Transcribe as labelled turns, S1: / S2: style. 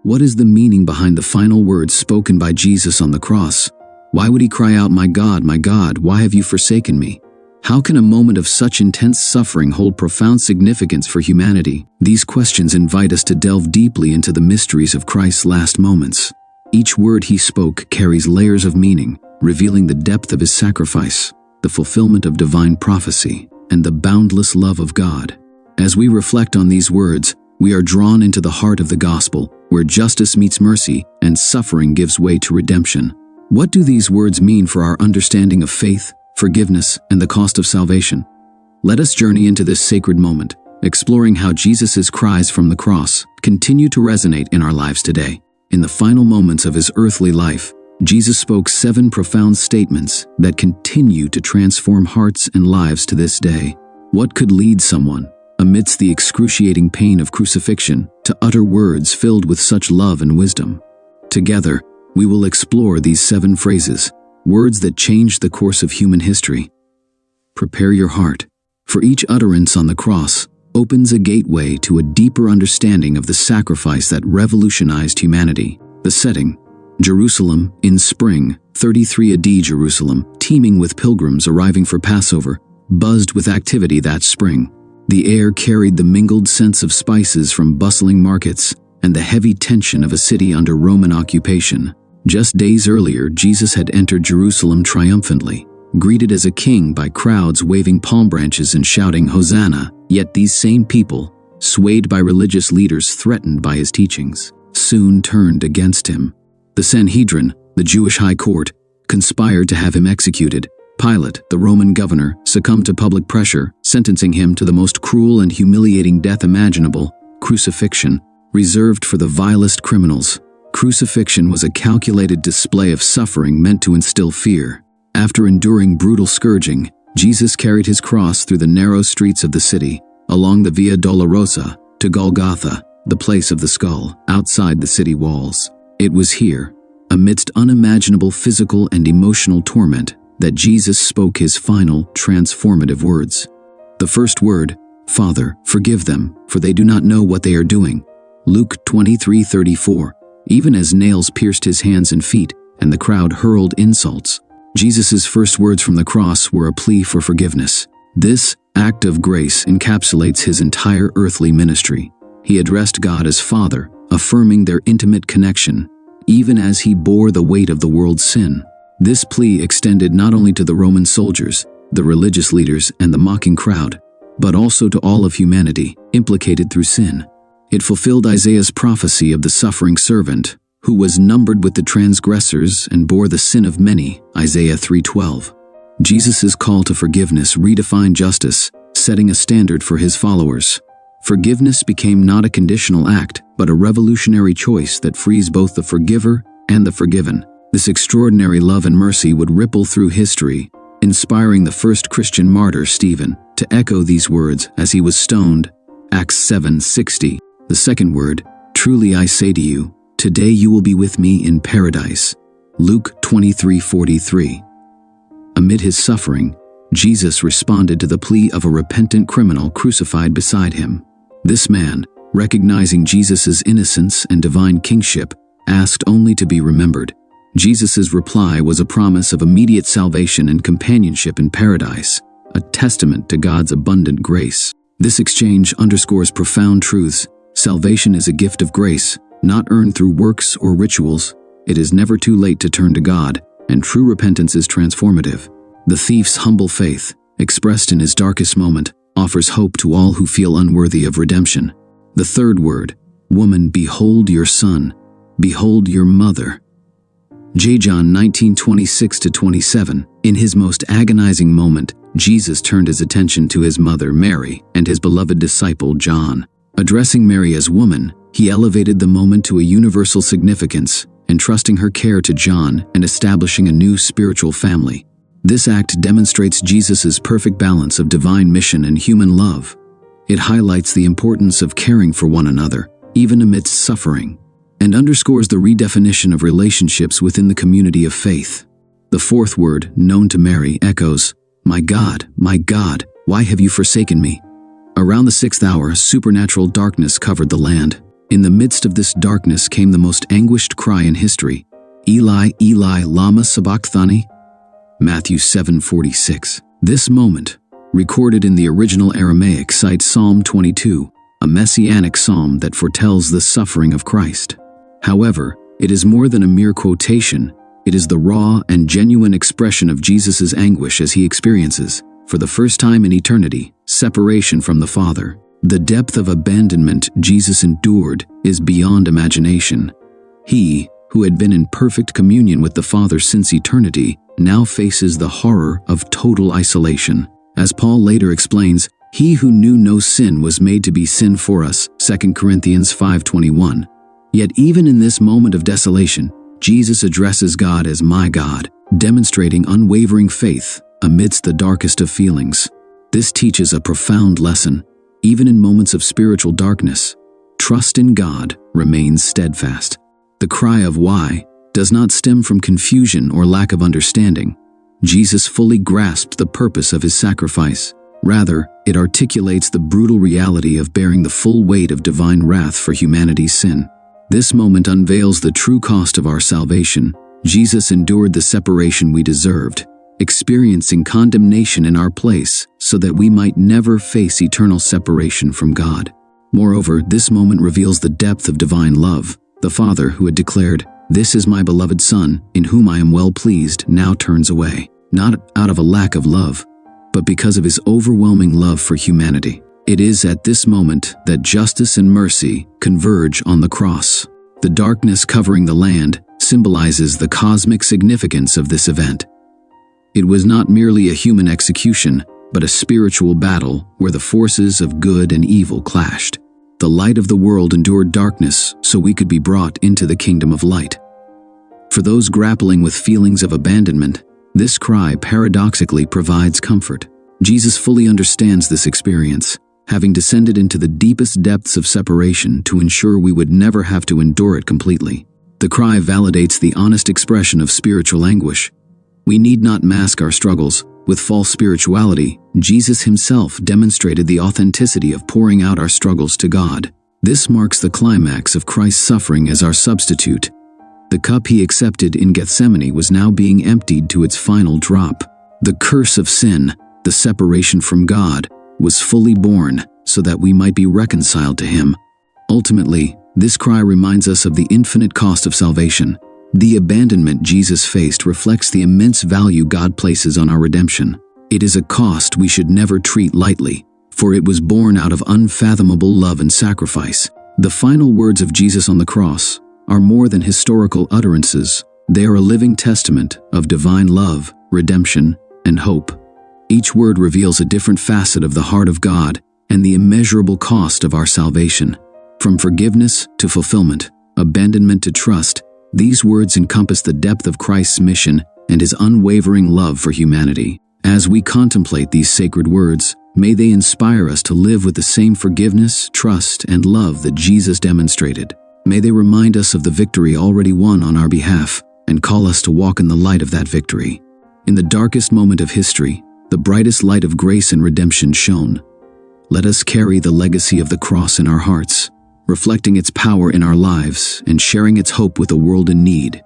S1: What is the meaning behind the final words spoken by Jesus on the cross? Why would he cry out, my God, why have you forsaken me?" How can a moment of such intense suffering hold profound significance for humanity? These questions invite us to delve deeply into the mysteries of Christ's last moments. Each word he spoke carries layers of meaning, revealing the depth of his sacrifice, the fulfillment of divine prophecy, and the boundless love of God. As we reflect on these words, we are drawn into the heart of the gospel, where justice meets mercy and suffering gives way to redemption. What do these words mean for our understanding of faith, forgiveness, and the cost of salvation? Let us journey into this sacred moment, exploring how Jesus' cries from the cross continue to resonate in our lives today. In the final moments of his earthly life, Jesus spoke 7 profound statements that continue to transform hearts and lives to this day. What could lead someone, amidst the excruciating pain of crucifixion, to utter words filled with such love and wisdom? Together, we will explore these 7 phrases, words that changed the course of human history. Prepare your heart, for each utterance on the cross opens a gateway to a deeper understanding of the sacrifice that revolutionized humanity. The setting: Jerusalem in spring, 33 AD. Jerusalem, teeming with pilgrims arriving for Passover, buzzed with activity that spring. The air carried the mingled scents of spices from bustling markets and the heavy tension of a city under Roman occupation. Just days earlier, Jesus had entered Jerusalem triumphantly, greeted as a king by crowds waving palm branches and shouting Hosanna. Yet these same people, swayed by religious leaders threatened by his teachings, soon turned against him. The Sanhedrin, the Jewish high court, conspired to have him executed. Pilate, the Roman governor, succumbed to public pressure, sentencing him to the most cruel and humiliating death imaginable: crucifixion, reserved for the vilest criminals. Crucifixion was a calculated display of suffering meant to instill fear. After enduring brutal scourging, Jesus carried his cross through the narrow streets of the city, along the Via Dolorosa, to Golgotha, the place of the skull, outside the city walls. It was here, amidst unimaginable physical and emotional torment, that Jesus spoke his final, transformative words. The first word, "Father, forgive them, for they do not know what they are doing." Luke 23:34. Even as nails pierced his hands and feet, and the crowd hurled insults, Jesus' first words from the cross were a plea for forgiveness. This act of grace encapsulates his entire earthly ministry. He addressed God as Father, affirming their intimate connection, even as he bore the weight of the world's sin. This plea extended not only to the Roman soldiers, the religious leaders, and the mocking crowd, but also to all of humanity, implicated through sin. It fulfilled Isaiah's prophecy of the suffering servant, who was numbered with the transgressors and bore the sin of many, Isaiah 3:12. Jesus' call to forgiveness redefined justice, setting a standard for his followers. Forgiveness became not a conditional act, but a revolutionary choice that frees both the forgiver and the forgiven. This extraordinary love and mercy would ripple through history, inspiring the first Christian martyr, Stephen, to echo these words as he was stoned, Acts 7:60. The second word, "Truly I say to you, today you will be with me in paradise." Luke 23:43. Amid his suffering, Jesus responded to the plea of a repentant criminal crucified beside him. This man, recognizing Jesus' innocence and divine kingship, asked only to be remembered. Jesus' reply was a promise of immediate salvation and companionship in paradise, a testament to God's abundant grace. This exchange underscores profound truths. Salvation is a gift of grace, not earned through works or rituals. It is never too late to turn to God, and true repentance is transformative. The thief's humble faith, expressed in his darkest moment, offers hope to all who feel unworthy of redemption. The third word, "Woman, behold your son, behold your mother." John 19:26-27. In his most agonizing moment, Jesus turned his attention to his mother Mary and his beloved disciple John. Addressing Mary as woman, he elevated the moment to a universal significance, entrusting her care to John and establishing a new spiritual family. This act demonstrates Jesus' perfect balance of divine mission and human love. It highlights the importance of caring for one another, even amidst suffering, and underscores the redefinition of relationships within the community of faith. The fourth word, known to Mary, echoes, my God, why have you forsaken me?" Around the 6th hour, supernatural darkness covered the land. In the midst of this darkness came the most anguished cry in history, Eli, Eli, lama sabachthani? Matthew 7:46. This moment, recorded in the original Aramaic, cites Psalm 22, a messianic psalm that foretells the suffering of Christ. However, it is more than a mere quotation. It is the raw and genuine expression of Jesus' anguish as he experiences, for the first time in eternity, separation from the Father. The depth of abandonment Jesus endured is beyond imagination. He, who had been in perfect communion with the Father since eternity, now faces the horror of total isolation. As Paul later explains, he who knew no sin was made to be sin for us, 2 Corinthians 5:21. Yet even in this moment of desolation, Jesus addresses God as my God, demonstrating unwavering faith amidst the darkest of feelings. This teaches a profound lesson. Even in moments of spiritual darkness, trust in God remains steadfast. The cry of why does not stem from confusion or lack of understanding. Jesus fully grasped the purpose of his sacrifice. Rather, it articulates the brutal reality of bearing the full weight of divine wrath for humanity's sin. This moment unveils the true cost of our salvation. Jesus endured the separation we deserved, experiencing condemnation in our place so that we might never face eternal separation from God. Moreover, this moment reveals the depth of divine love. The Father, who had declared, "This is my beloved Son, in whom I am well pleased," now turns away, not out of a lack of love, but because of his overwhelming love for humanity. It is at this moment that justice and mercy converge on the cross. The darkness covering the land symbolizes the cosmic significance of this event. It was not merely a human execution, but a spiritual battle where the forces of good and evil clashed. The light of the world endured darkness so we could be brought into the kingdom of light. For those grappling with feelings of abandonment, this cry paradoxically provides comfort. Jesus fully understands this experience, having descended into the deepest depths of separation to ensure we would never have to endure it completely. The cry validates the honest expression of spiritual anguish. We need not mask our struggles with false spirituality. Jesus himself demonstrated the authenticity of pouring out our struggles to God. This marks the climax of Christ's suffering as our substitute. The cup he accepted in Gethsemane was now being emptied to its final drop. The curse of sin, the separation from God, was fully borne so that we might be reconciled to him. Ultimately, this cry reminds us of the infinite cost of salvation. The abandonment Jesus faced reflects the immense value God places on our redemption. It is a cost we should never treat lightly, for it was born out of unfathomable love and sacrifice. The final words of Jesus on the cross are more than historical utterances. They are a living testament of divine love, redemption, and hope. Each word reveals a different facet of the heart of God and the immeasurable cost of our salvation. From forgiveness to fulfillment, abandonment to trust, these words encompass the depth of Christ's mission and his unwavering love for humanity. As we contemplate these sacred words, may they inspire us to live with the same forgiveness, trust, and love that Jesus demonstrated. May they remind us of the victory already won on our behalf and call us to walk in the light of that victory. In the darkest moment of history, the brightest light of grace and redemption shone. Let us carry the legacy of the cross in our hearts, reflecting its power in our lives and sharing its hope with a world in need.